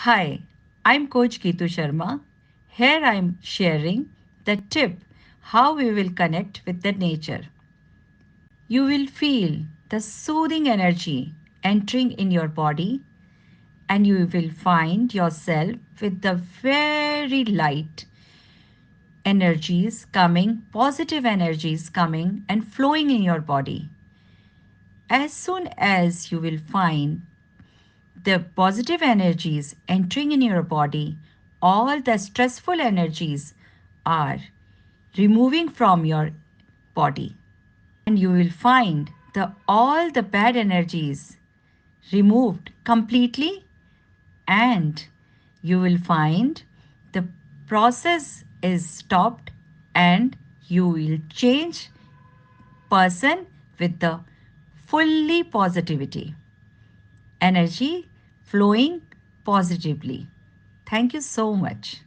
Hi, I'm Coach Geetu Sharma. Here I'm sharing the tip how we will connect with the nature. You will feel the soothing energy entering in your body, and you will find yourself with the very light energies coming, positive energies coming and flowing in your body. As soon as you will find the positive energies entering in your body, all the stressful energies are removing from your body. And you will find the all the bad energies removed completely, and you will find the process is stopped, and you will change person with the fully positivity energy flowing positively. Thank you so much.